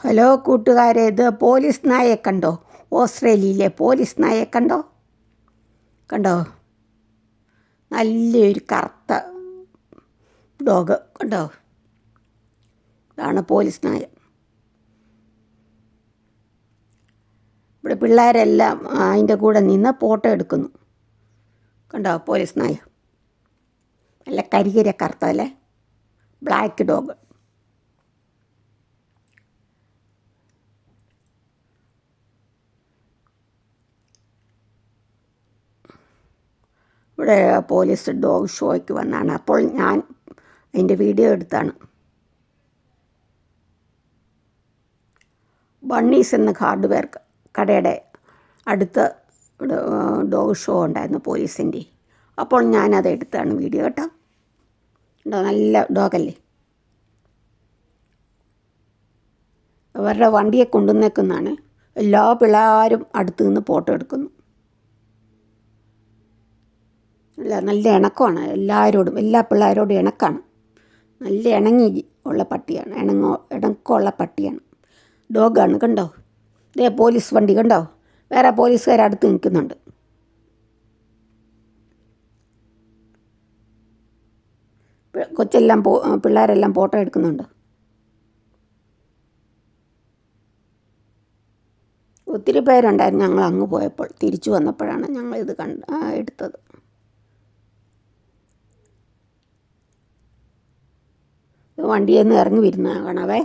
Hello കൂട്ടുകാരെ, ഇത് police നായയെ കണ്ടോ? ഓസ്ട്രേലിയയിലെ പോലീസ് നായയെ കണ്ടോ? കണ്ടോ? നല്ലൊരു കറുത്ത ഡോഗ് കണ്ടോ? ഇതാണ് പോലീസ് നായ. ഇവിടെ പിള്ളേരെല്ലാം അതിൻ്റെ കൂടെ നിന്ന് ഫോട്ടോ എടുക്കുന്നു. കണ്ടോ പോലീസ് നായ? നല്ല കരികര കറുത്തല്ലേ, ബ്ലാക്ക് ഡോഗ്. ഇവിടെ പോലീസ് ഡോഗ് ഷോയ്ക്ക് വന്നാണ്. അപ്പോൾ ഞാൻ അതിൻ്റെ വീഡിയോ എടുത്താണ്. ബണ്ണീസ് എന്ന ഹാർഡ്വെയർ കടയുടെ അടുത്ത് ഇവിടെ ഡോഗ് ഷോ ഉണ്ടായിരുന്നു പോലീസിൻ്റെ. അപ്പോൾ ഞാനത് എടുത്താണ് വീഡിയോ കേട്ടോ. നല്ല ഡോഗല്ലേ. അവരുടെ വണ്ടിയെ കൊണ്ടുവന്നേക്കുന്നതാണ്. എല്ലാ പിള്ളേരും അടുത്ത് നിന്ന് ഫോട്ടോ എടുക്കുന്നു. നല്ല ഇണക്കമാണ് എല്ലാവരോടും, എല്ലാ പിള്ളേരോടും ഇണക്കാണ്. നല്ല ഇണങ്ങി ഉള്ള പട്ടിയാണ്, ഇണക്കമുള്ള പട്ടിയാണ്, ഡോഗാണ്. കണ്ടോ? ഇതേ പോലീസ് വണ്ടി കണ്ടോ? വേറെ പോലീസുകാരടുത്ത് നിൽക്കുന്നുണ്ട്. പിള്ളേരെല്ലാം ഫോട്ടോ എടുക്കുന്നുണ്ട്. ഒത്തിരി പേരുണ്ടായിരുന്നു ഞങ്ങൾ അങ്ങ് പോയപ്പോൾ. തിരിച്ചു വന്നപ്പോഴാണ് ഞങ്ങളിത് എടുത്തത്. വണ്ടിയിൽ നിന്ന് ഇറങ്ങി വരുന്ന കാണാവേ.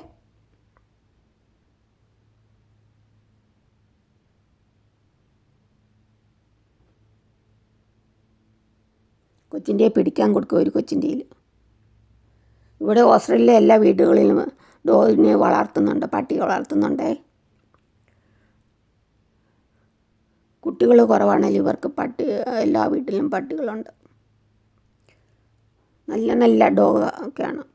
കൊച്ചിൻ്റെ പിടിക്കാൻ കൊടുക്കുക ഒരു കൊച്ചിൻ്റെ. ഇവിടെ ഓസ്ട്രേലിയയിലെ എല്ലാ വീടുകളിലും ഡോഗിനെ വളർത്തുന്നുണ്ട്, പട്ടി വളർത്തുന്നുണ്ടേ. കുട്ടികൾ കുറവാണെങ്കിലും ഇവർക്ക് എല്ലാ വീട്ടിലും പട്ടികളുണ്ട്. നല്ല നല്ല ഡോഗ് ഒക്കെയാണ്.